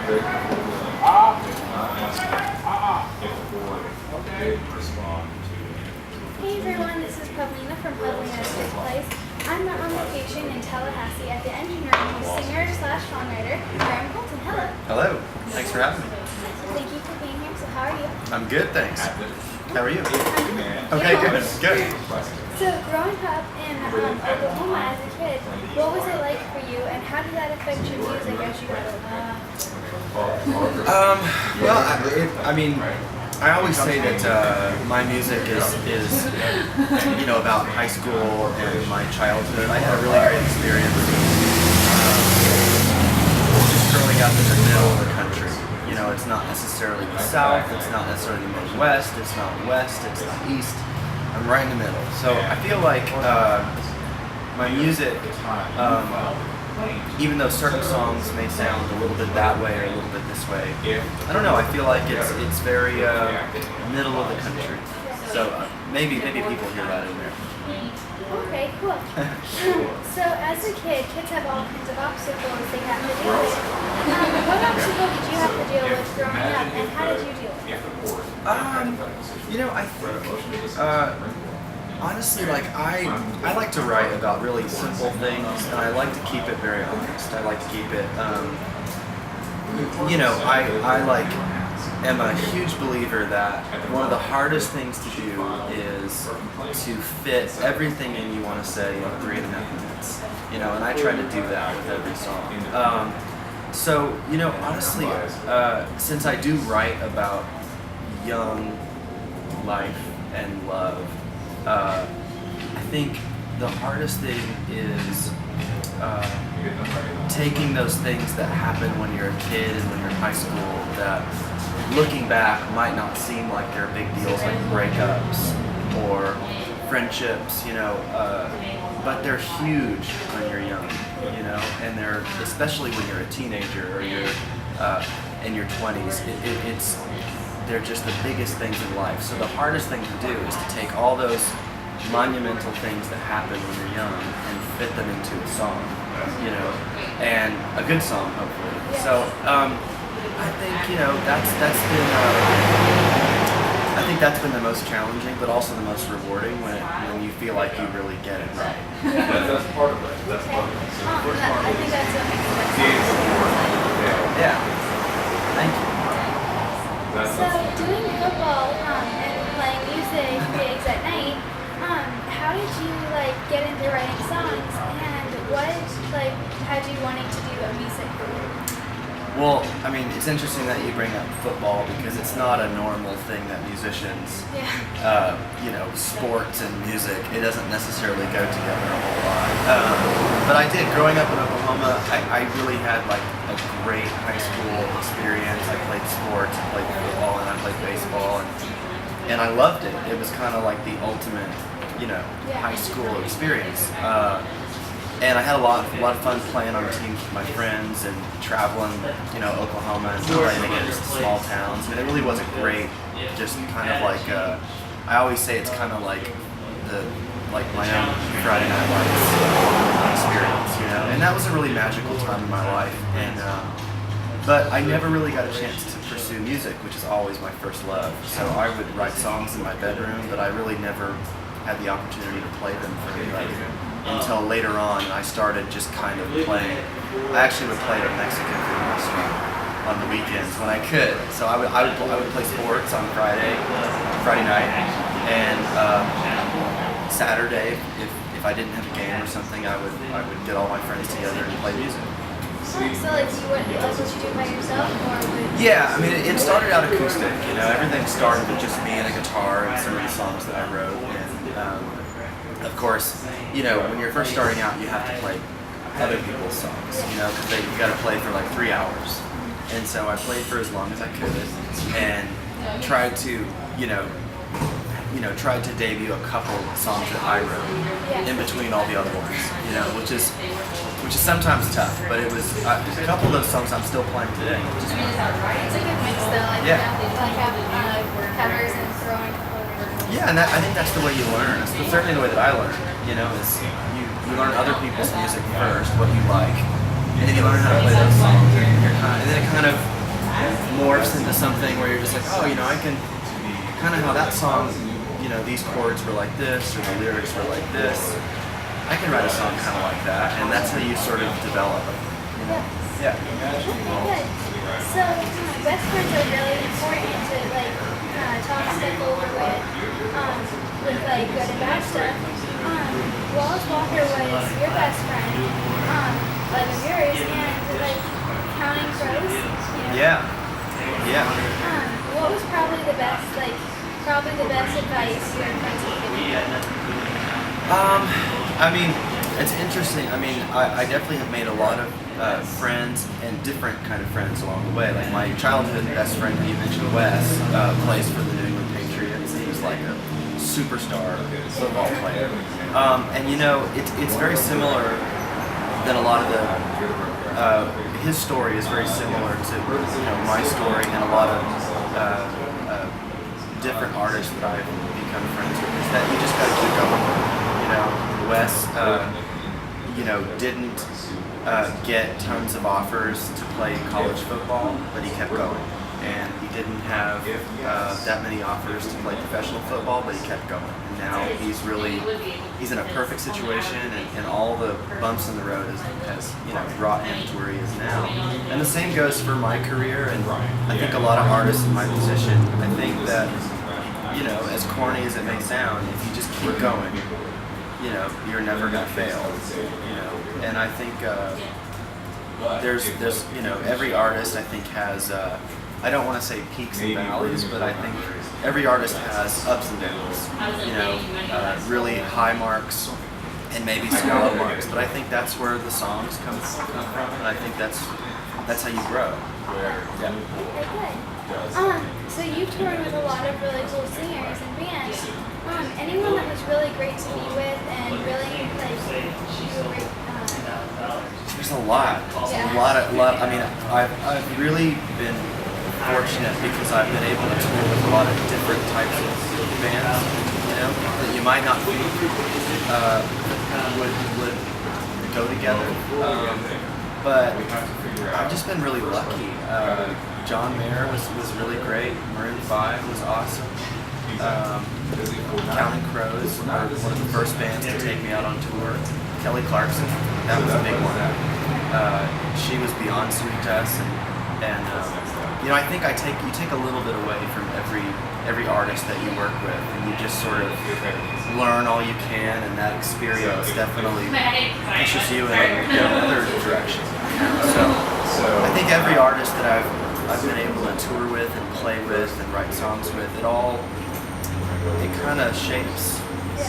Hey everyone, this is Pavlina from Pavlina Tallahassee FL. I'm on location in Tallahassee at the engineering singer/songwriter Graham Colton. Hello. Hello. Thanks for having me. Thank you for being here. So how are you? I'm good, thanks. How are you? Okay, good. So growing up in Oklahoma as a kid, what was it like for you, and how did that affect your music as you got older? I always say that my music is about high school and my childhood. I had a really great experience just growing up in the middle of the country. You know, it's not necessarily the South, it's not necessarily the Midwest, it's not West, it's not East. I'm right in the middle. So I feel like my music, even though certain songs may sound a little bit that way or a little bit this way, I don't know, I feel like it's very middle of the country. So maybe people hear that in there. Okay, cool. So as a kid, kids have all kinds of obstacles they have to deal with. What obstacle did you have to deal with growing up, and how did you deal with it? I think, honestly, like I like to write about really simple things, and I like to keep it very honest. I like to keep it, I am a huge believer that one of the hardest things to do is to fit everything in you want to say in 3.5 minutes. And I try to do that with every song. Honestly, since I do write about young life and love, I think the hardest thing is taking those things that happen when you're a kid and when you're in high school that, looking back, might not seem like they're big deals, like breakups or friendships, but they're huge when you're young, and they're, especially when you're a teenager or you're in your 20s, they're just the biggest things in life. So the hardest thing to do is to take all those monumental things that happen when you're young and fit them into a song, and a good song, hopefully. So I think that's been the most challenging, but also the most rewarding when you feel like you really get it right. That's part of it. I think that's what makes it. Yeah. Thank you. So doing football and playing music gigs at night, how did you get into writing songs, and what had you wanting to do a music career? Well, it's interesting that you bring up football because it's not a normal thing that musicians, sports and music, it doesn't necessarily go together a whole lot. But I did, growing up in Oklahoma, I really had a great high school experience. I played sports, I played football, and I played baseball, and I loved it. It was kind of like the ultimate, high school experience. And I had a lot of fun playing on teams with my friends and traveling, Oklahoma and playing against small towns. It really was a great, just kind of I always say it's kind of like my own Friday Night Lights experience, And that was a really magical time in my life. And but I never really got a chance to pursue music, which is always my first love. So I would write songs in my bedroom, but I really never had the opportunity to play them for anybody until later on. I started just kind of playing. I actually would play at a Mexican food restaurant on the weekends when I could. So I would play sports on Friday night, and Saturday, if I didn't have a game or something, I would get all my friends together and play music. So would you do by yourself, or would... Yeah, it started out acoustic. Everything started with just me and a guitar and some of the songs that I wrote. And of course, when you're first starting out, you have to play other people's songs, because you got to play for 3 hours. And so I played for as long as I could, and tried to, tried to debut a couple songs that I wrote in between all the other ones, which is sometimes tough, but it was a couple of those songs I'm still playing today. It's a good mix though, having covers and throwing a couple of... Yeah, and I think that's the way you learn. It's certainly the way that I learn, is you learn other people's music first, what you like, and then you learn how to play those songs, and it kind of morphs into something where you're just like, oh, you know, I can kind of how that song, you know, these chords were like this or the lyrics were like this. I can write a song kind of like that, and that's how you sort of develop. Yeah. Okay, good. So, best friends are really important to like talk stuff over with like good and bad stuff. Wallace Walker was your best friend, like of yours, and like Counting Crows. You know? Yeah. What was probably the best advice your friends have given you? I mean, it's interesting. I mean, I definitely have made a lot of friends and different kind of friends along the way. Like my childhood best friend that you mentioned, Wes, plays for the New England Patriots. He's like a superstar football player. And you know, it's very similar than a lot of the. His story is very similar to my story and a lot of different artists that I've become friends with. Is that you just got to keep going. You know, Wes, didn't get tons of offers to play college football, but he kept going. And he didn't have that many offers to play professional football, but he kept going. And now he's in a perfect situation, and all the bumps in the road has brought him to where he is now. And the same goes for my career, and I think a lot of artists in my position, I think that, as corny as it may sound, if you just keep going, you're never gonna fail. And I think there's every artist I think has I don't want to say peaks and valleys, but I think every artist has ups and downs. Really high marks and maybe some low marks. But I think that's where the songs come from, and I think that's how you grow. Yeah. Okay, good. So you've toured with a lot of really cool singers and bands. Anyone that was really great to be with and really you were there's a lot. I mean, I've really been fortunate because I've been able to tour with a lot of different types of bands, that you might not think would go together. But I've just been really lucky. John Mayer was really great. Maroon 5 was awesome. Counting Crows were one of the first bands to take me out on tour. Kelly Clarkson, that was a big one. She was beyond sweet to us, and I think you take a little bit away from every artist that you work with, and you just sort of learn all you can, and that experience definitely pushes you in another direction. So I think every artist that I've been able to tour with and play with and write songs with, it kind of shapes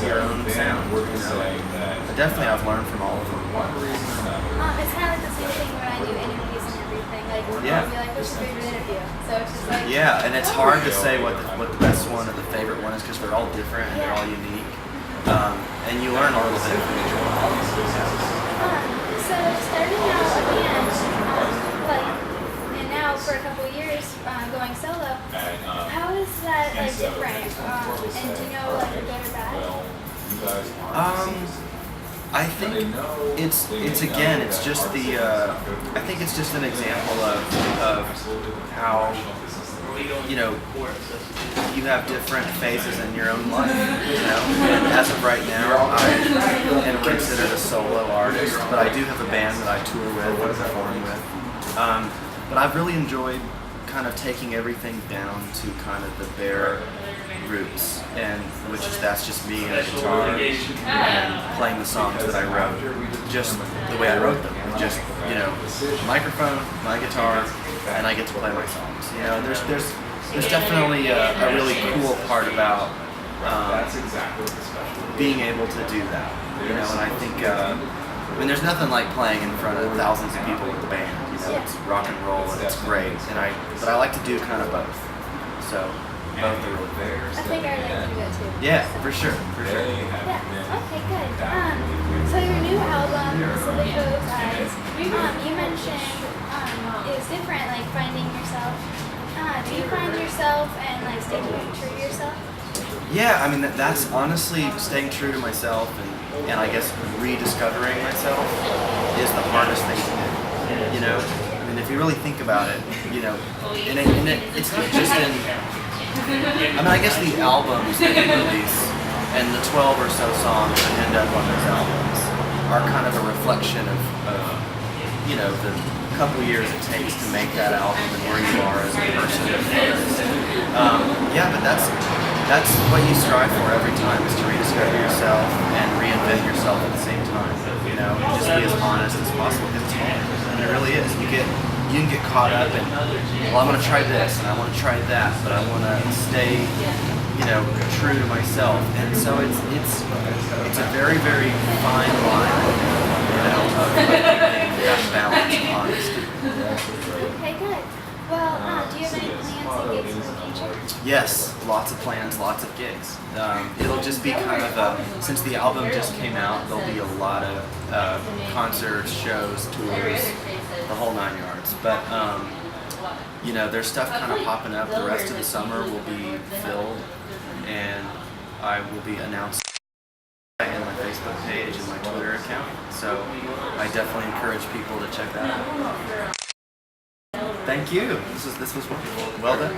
your own sound. Definitely, I've learned from all of them. It's kind of like the same thing when I do interviews and everything. Like, I'll be like, what's your favorite interview? So it's just like... Yeah, and it's hard to say what the best one or the favorite one is because they're all different and they're all unique. And you learn a little bit from each one. So starting out a band, and now for a couple of years going solo, how is that different? And do you know good or bad? I think it's just I think it's just an example of how you have different phases in your own life. And as of right now, I am considered a solo artist, but I do have a band that I tour with and perform with. But I've really enjoyed kind of taking everything down to kind of the bare roots, and that's just me and a guitar and playing the songs that I wrote just the way I wrote them. Just microphone, my guitar, and I get to play my songs. There's definitely a really cool part about being able to do that. And I think there's nothing like playing in front of thousands of people with the band. It's rock and roll and it's great. But I like to do kind of both. So both are really good. I think I like to do that too. Yeah, for sure. Yeah. Okay, good. So your new album, Silly Cove's Eyes, you mentioned it was different, like finding yourself. Do you find yourself and staying true to yourself? Yeah, that's honestly staying true to myself, and I guess rediscovering myself is the hardest thing to do. And if you really think about it, you know, it's not just in, I mean, I guess the albums that you release and the 12 or so songs that end up on those albums are kind of a reflection of you know, the couple years it takes to make that album and where you are as a person and artist. Yeah, but that's what you strive for every time, is to rediscover yourself and reinvent yourself at the same time. You know, and just be as honest as possible, because it's hard. I mean, it really is. You can get caught up in, well, I want to try this and I want to try that, but I want to stay, you know, true to myself. And so it's a very, very fine line, you know, of that balance of honesty. Okay, good. Well, do you have any plans and gigs in the future? Yes, lots of plans, lots of gigs. It'll just be kind of since the album just came out, there'll be a lot of concerts, shows, tours, the whole 9 yards. But you know, there's stuff kind of popping up. The rest of the summer will be filled, and I will be announcing in my Facebook page and my Twitter account. So I definitely encourage people to check that out. Thank you. This was wonderful. Well done.